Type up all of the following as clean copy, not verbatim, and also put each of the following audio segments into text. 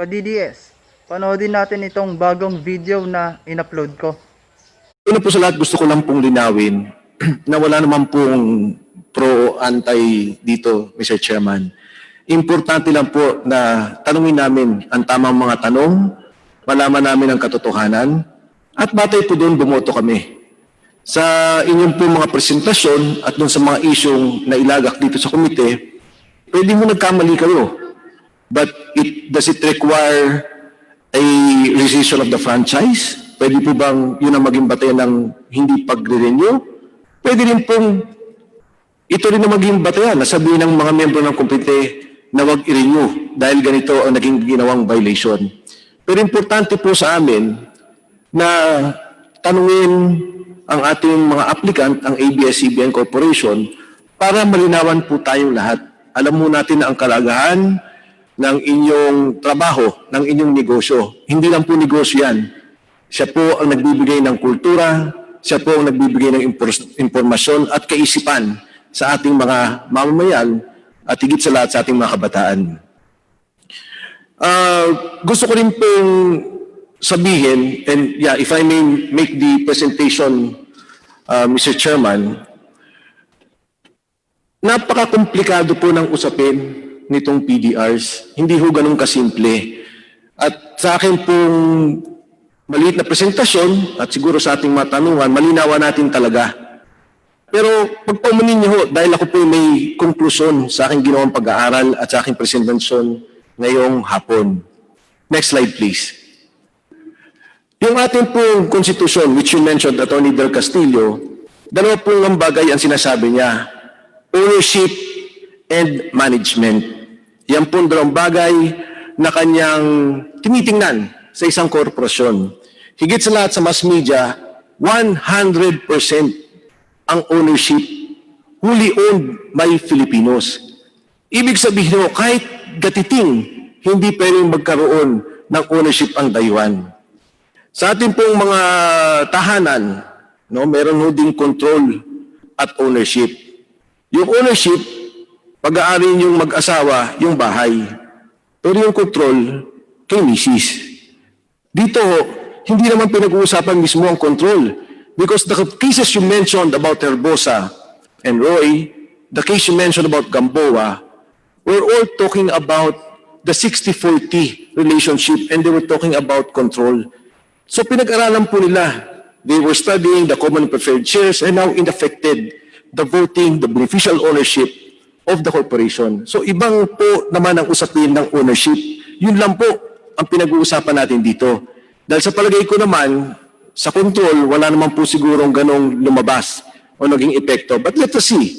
ka-DDS, panoodin natin itong bagong video na in-upload ko. Una po sa lahat, gusto ko lang pong linawin na wala naman pong pro o anti dito, Mr. Chairman. Importante lang po na tanungin namin ang tamang mga tanong, malaman namin ang katotohanan, at batay po doon bumoto kami. Sa inyong po mga presentasyon at doon sa mga isyong na ilagak dito sa komite, pwede mo nagkamali kayo. But does it require a rescission of the franchise? Pwede po bang yun ang maging batayan ng hindi pagre-renew? Pwede rin pong ito rin ang maging batayan na sabihin ng mga miyembro ng komite na wag i-renew dahil ganito ang naging ginawang violation. Pero importante po sa amin na tanungin ang ating mga applicant, ang ABS-CBN Corporation, para malinawan po tayong lahat. Alam mo natin na ang kalagahan ng inyong trabaho, ng inyong negosyo. Hindi lang po negosyo yan. Siya po ang nagbibigay ng kultura, siya po ang nagbibigay ng impormasyon at kaisipan sa ating mga mamamayan at higit sa lahat sa ating mga kabataan. Gusto ko rin pong sabihin, and yeah, if I may make the presentation, Mr. Chairman, napaka-komplikado po ng usapin nitong PDRs. Hindi ho ganun kasimple. At sa akin pong maliit na presentasyon, at siguro sa ating mga tanungan, malinawan natin talaga. Pero pagpamunin niyo ho, dahil ako po may konklusyon sa aking ginawang pag-aaral at sa aking presentasyon ngayong hapon. Next slide, please. Yung ating pong konstitusyon, which you mentioned, Attorney Del Castillo, dalawa pong ang bagay ang sinasabi niya, ownership and management. Yan pong dalawang bagay na kanyang tinitingnan sa isang korporasyon. Higit sa lahat sa mass media, 100% ang ownership wholly owned by Filipinos. Ibig sabihin mo, kahit gatiting, hindi pwedeng magkaroon ng ownership ang dayuhan. Sa ating pong mga tahanan, no, meron ho ding control at ownership. Yung ownership, pag-aari yung mag-asawa, yung bahay. Pero yung control, kay misis. Dito, hindi naman pinag-uusapan mismo ang control. Because the cases you mentioned about Herbosa and Roy, the case you mentioned about Gamboa, we're all talking about the 60-40 relationship and they were talking about control. So pinag-aralan po nila. They were studying the common preferred shares and now it affected the voting, the beneficial ownership of the corporation. So ibang po naman ang usapin ng ownership. Yun lang po ang pinag-uusapan natin dito. Dahil sa palagay ko naman, sa control, wala naman po sigurong ganong lumabas o naging epekto. But let us see.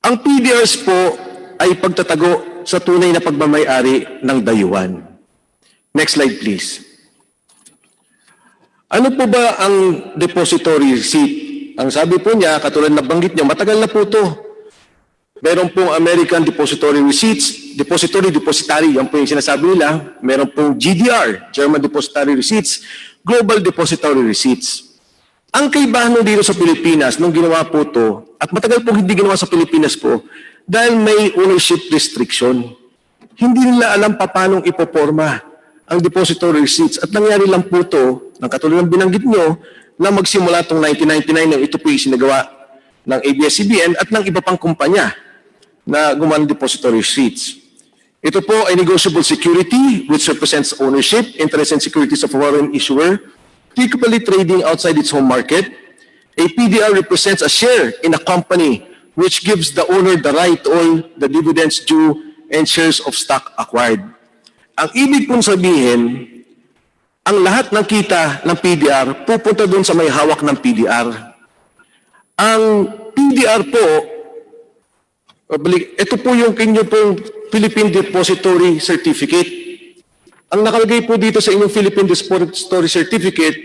Ang PDRs po ay pagtatago sa tunay na pagmamayari ng dayuhan. Next slide, please. Ano po ba ang depository receipt? Ang sabi po niya, katulad na banggit niya, matagal na po ito. Meron pong American Depository Receipts, Depository, yan po yung sinasabi nila. Meron pong GDR, German Depository Receipts, Global Depository Receipts. Ang kaibahan dito sa Pilipinas, nung ginawa po ito, at matagal pong hindi ginawa sa Pilipinas po, dahil may ownership restriction, hindi nila alam paano ipoporma ang depository receipts. At nangyari lang po ito, ng katulad ng binanggit nyo, na magsimula itong 1999 nang ito po yung sinagawa ng ABS-CBN at ng iba pang kumpanya na gumawa ng depository receipts. Ito po ay negotiable security which represents ownership, interest, and securities of a foreign issuer, typically trading outside its home market. A PDR represents a share in a company which gives the owner the right to own the dividends due and shares of stock acquired. Ang ibig pong sabihin, ang lahat ng kita ng PDR pupunta doon sa may hawak ng PDR. Ang PDR po, ito po yung kinyo pong Philippine Depository Certificate. Ang nakalagay po dito sa inyong Philippine Depository Certificate,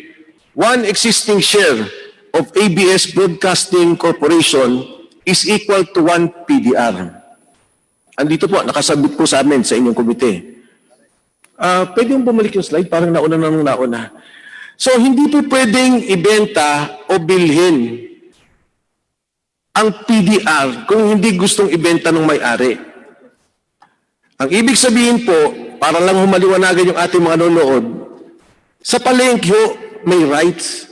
one existing share of ABS Broadcasting Corporation is equal to 1 PDR. Andito po, nakasabit po sa amin sa inyong komite. Pwede yung bumalik yung slide, parang nauna na nung nauna. So, hindi po pwedeng ibenta o bilhin ang PDR kung hindi gustong ibenta ng may-ari. Ang ibig sabihin po, para lang humaliwanagan yung ating mga nanonood, sa palengke ho, may rights.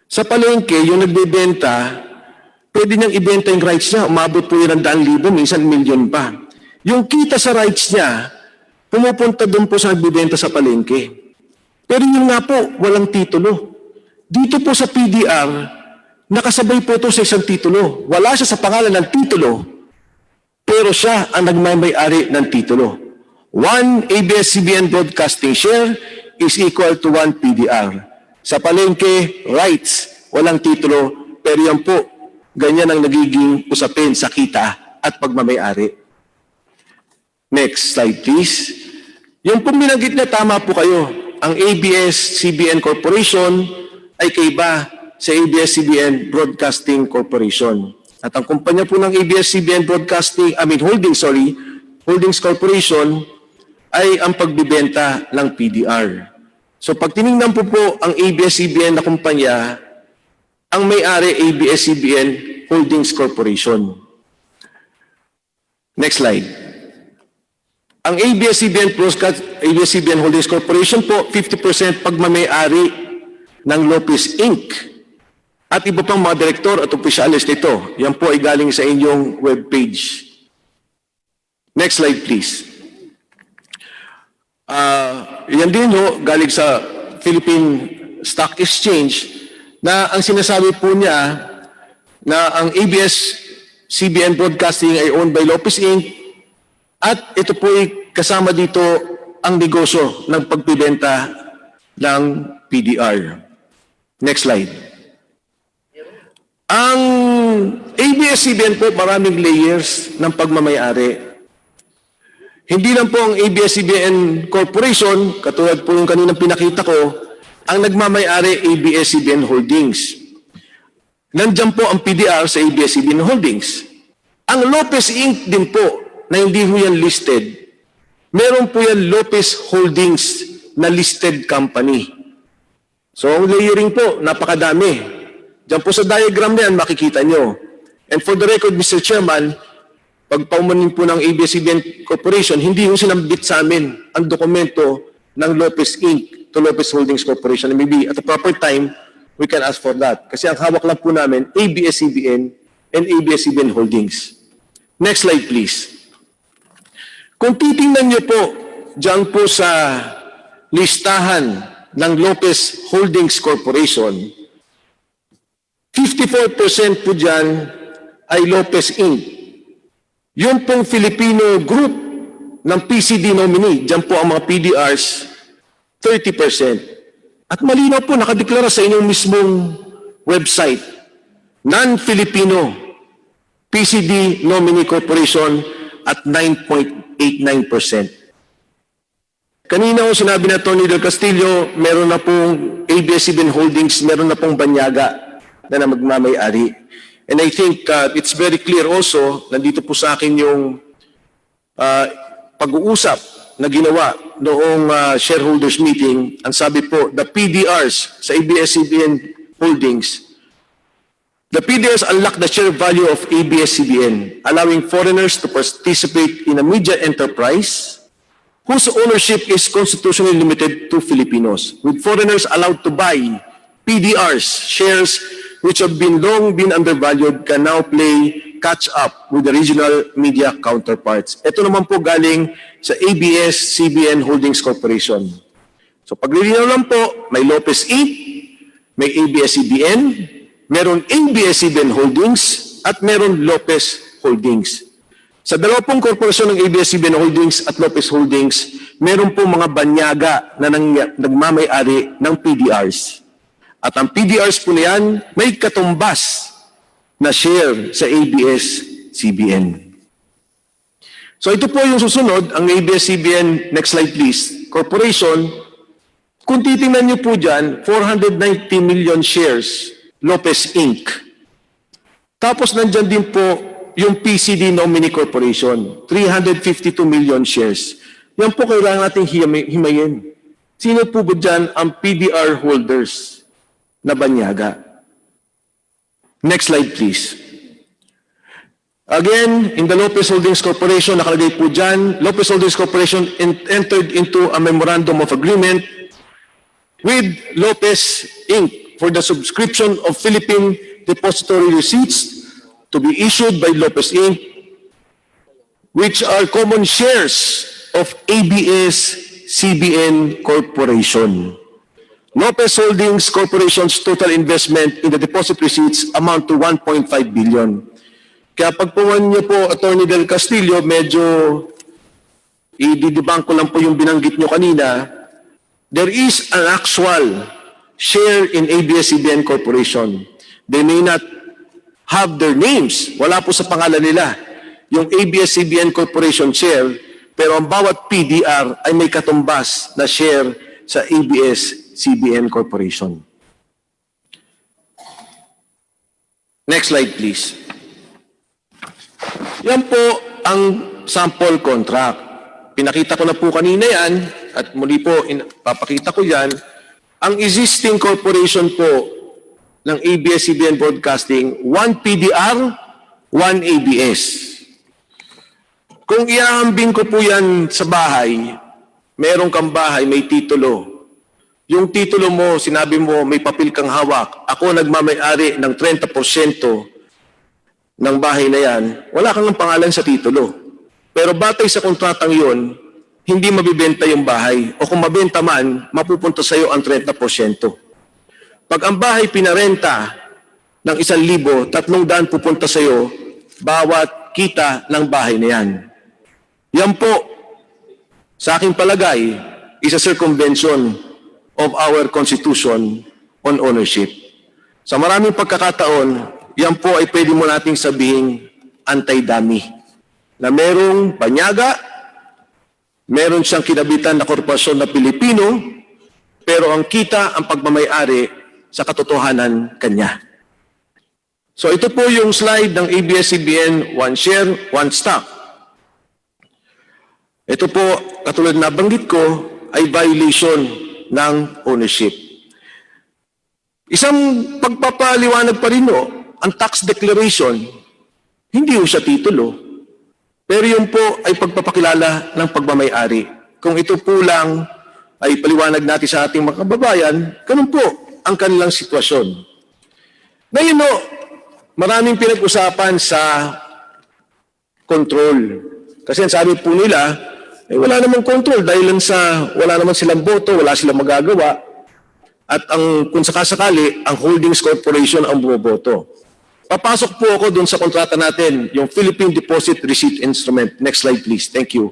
Sa palengke, yung nagbebenta, pwede niyang ibenta yung rights niya. Umabot po yun ng 100,000, minsan milyon pa. Yung kita sa rights niya, pumupunta doon po sa nagbebenta sa palengke. Pero yun nga po, walang titulo. Dito po sa PDR, nakasabay po ito sa isang titulo. Wala siya sa pangalan ng titulo, pero siya ang nagmamay-ari ng titulo. 1 ABS-CBN broadcasting share is equal to 1 PDR. Sa palengke, rights, walang titulo, pero yan po, ganyan ang nagiging usapin sa kita at pagmamay-ari. Next slide, please. Yung pong binanggit na tama po kayo, ang ABS-CBN Corporation ay kaiba sa ABS-CBN Broadcasting Corporation. At ang kumpanya po ng ABS-CBN Holdings Corporation ay ang pagbibenta ng PDR. So pag tinignan po ang ABS-CBN na kumpanya, ang may-ari ABS-CBN Holdings Corporation. Next slide. Ang ABS-CBN Holdings Corporation po, 50% pagmamay-ari ng Lopez Inc. At iba pang mga direktor at opisyalis nito. Yan po ay galing sa inyong webpage. Next slide, please. Yan din ho, galing sa Philippine Stock Exchange, na ang sinasabi po niya na ang ABS-CBN Broadcasting ay owned by Lopez Inc. At ito po ay kasama dito ang negosyo ng pagbibenta ng PDR. Next slide. Ang ABS-CBN po maraming layers ng pagmamay-ari. Hindi lang po ang ABS-CBN Corporation, katulad po yung kaninang pinakita ko, ang nagmamay-ari ABS-CBN Holdings. Nandiyan po ang PDR sa ABS-CBN Holdings. Ang Lopez Inc. din po, na hindi po yan listed, meron po yan Lopez Holdings na listed company. So ang layering po, napakadami. Diyan po sa diagram na yan, makikita nyo. And for the record, Mr. Chairman, pag paumanin po ng ABS-CBN Corporation, hindi yung sinambit sa amin ang dokumento ng Lopez Inc. to Lopez Holdings Corporation. And maybe at the proper time, we can ask for that. Kasi ang hawak lang po namin, ABS-CBN and ABS-CBN Holdings. Next slide, please. Kung titingnan niyo po, dyan po sa listahan ng Lopez Holdings Corporation, 54% po dyan ay Lopez Inc. Yung pong Filipino group ng PCD nominee, dyan po ang mga PDRs, 30%. At malinaw po, nakadeklara sa inyong mismong website, non-Filipino PCD nominee corporation at 9.89%. Kanina ko sinabi na Tony Del Castillo, meron na pong ABS-CBN Holdings, meron na pong banyaga na magmamay-ari. And I think it's very clear also, nandito po sa akin yung pag-uusap na ginawa noong shareholders meeting. Ang sabi po, the PDRs sa ABS-CBN Holdings, the PDRs unlock the share value of ABS-CBN, allowing foreigners to participate in a media enterprise whose ownership is constitutionally limited to Filipinos, with foreigners allowed to buy PDRs, shares which have long been undervalued, can now play catch up with the regional media counterparts. Ito naman po galing sa ABS-CBN Holdings Corporation. So paglilinaw lang po, may Lopez Inc., may ABS-CBN, meron ABS-CBN Holdings, at meron Lopez Holdings. Sa dalawa pong korporasyon ng ABS-CBN Holdings at Lopez Holdings, meron pong mga banyaga na nagmamay-ari ng PDRs. At ang PDRs po na yan, may katumbas na share sa ABS-CBN. So ito po yung susunod, ang ABS-CBN, next slide please, Corporation. Kung titingnan niyo po dyan, 490 million shares, Lopez Inc. Tapos nandyan din po yung PCD Nominee Corporation, 352 million shares. Yan po kailangan nating himayin. Sino po ba dyan ang PDR holders na banyaga? Next slide, please. Again, in the Lopez Holdings Corporation, nakalagay po dyan, Lopez Holdings Corporation entered into a memorandum of agreement with Lopez Inc. for the subscription of Philippine depository receipts to be issued by Lopez Inc., which are common shares of ABS-CBN Corporation. Lopez Holdings Corporation's total investment in the deposit receipts amount to 1.5 billion. Kaya pagpuwan niyo po, Attorney Del Castillo, medyo i-debunk ko lang po yung binanggit niyo kanina. There is an actual share in ABS-CBN Corporation. They may not have their names. Wala po sa pangalan nila yung ABS-CBN Corporation share, pero ang bawat PDR ay may katumbas na share sa ABS-CBN Corporation. Next slide, please. Yan po ang sample contract. Pinakita ko na po kanina yan, at muli po, papakita ko yan. Ang existing corporation po ng ABS-CBN Broadcasting, 1 PDR, 1 ABS. Kung iahambing ko po yan sa bahay, meron kang bahay, may titulo. Yung titulo mo, sinabi mo, may papel kang hawak. Ako nagmamay-ari ng 30% ng bahay na yan, wala kang pangalan sa titulo. Pero batay sa kontratang yun, hindi mabibenta yung bahay. O kung mabenta man, mapupunta sa iyo ang 30%. Pag ang bahay pinarenta ng 1,000, 300 pupunta sa iyo, bawat kita ng bahay na yan. Yan po, sa aking palagay, is a circumvention of our Constitution on ownership. Sa maraming pagkakataon, yan po ay pwede mo nating sabihin anti-dummy. Na merong banyaga, meron siyang kinabitan na korporasyon na Pilipino, pero ang kita, ang pagmamay-ari sa katotohanan kanya. So ito po yung slide ng ABS-CBN, one share, one stock. Ito po, katulad na banggit ko, ay violation ng ownership. Isang pagpapaliwanag pa rin no, ang tax declaration, hindi po siya titulo. Pero yun po ay pagpapakilala ng pagmamay-ari. Kung ito po lang ay paliwanag natin sa ating mga kababayan, ganun po ang kanilang sitwasyon. Ngayon no, maraming pinag-usapan sa control. Kasi ang sabi po nila, eh, wala namang control dahil sa wala naman silang boto, wala silang magagawa. At kung sakasakali, ang holdings corporation ang bumoboto. Papasok po ako dun sa kontrata natin, yung Philippine Deposit Receipt Instrument. Next slide please. Thank you.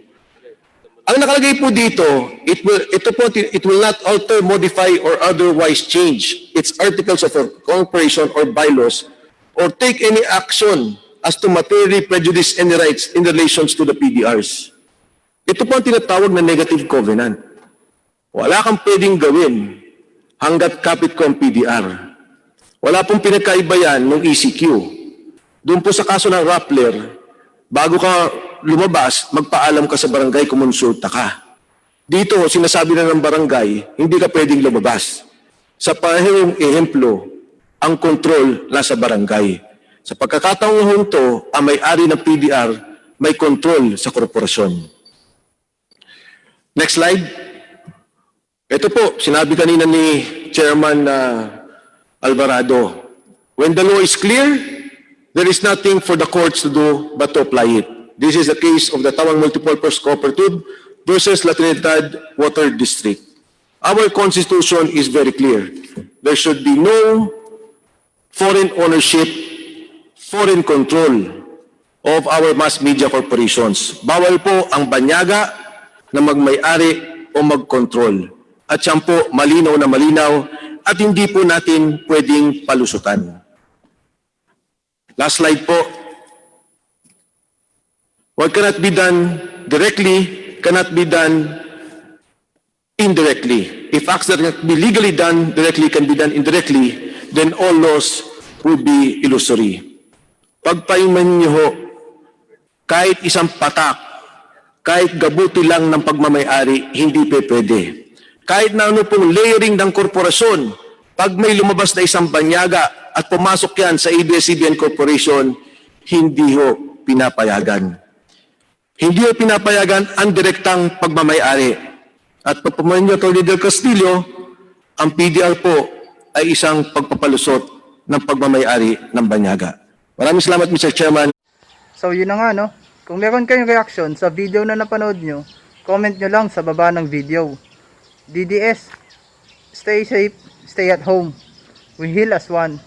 Ang nakalagay po dito, it will not alter, modify, or otherwise change its articles of incorporation or bylaws or take any action as to materially prejudice any rights in relations to the PDRs. Ito po ang tinatawag na negative covenant. Wala kang pwedeng gawin hanggat kapit ko ang PDR. Wala pong pinagkaiba yan ng ECQ. Doon po sa kaso ng Rappler, bago ka lumabas, magpaalam ka sa barangay, kumonsulta ka. Dito, sinasabi na ng barangay, hindi ka pwedeng lumabas. Sa parehong ehemplo, ang kontrol nasa barangay. Sa pagkakataong hunto, ang may-ari ng PDR may kontrol sa korporasyon. Next slide. Ito po, sinabi kanina ni Chairman Alvarado, when the law is clear, there is nothing for the courts to do but to apply it. This is the case of the Tawang Multipurpose Cooperative versus La Trinidad Water District. Our Constitution is very clear. There should be no foreign ownership, foreign control of our mass media corporations. Bawal po ang banyaga na magmay-ari o mag-control. At yan po, malinaw na malinaw at hindi po natin pwedeng palusutan. Last slide po. What cannot be done directly cannot be done indirectly. If acts that can be legally done directly can be done indirectly, then all laws will be illusory. Pagpaiman niyo ho, kahit isang patak, kahit gabuti lang ng pagmamay-ari, hindi pwede. Kahit na ano pong layering ng korporasyon, pag may lumabas na isang banyaga at pumasok yan sa ABS-CBN Corporation, hindi ho pinapayagan. Hindi po pinapayagan ang direktang pagmamayari. At pagpamain niyo, Atty. Del Castillo, ang PDR po ay isang pagpapalusot ng pagmamayari ng banyaga. Maraming salamat, Mr. Chairman. So yun na nga no. Kung meron kayong reaction sa video na napanood nyo, comment nyo lang sa baba ng video. DDS, stay safe, stay at home. We heal as one.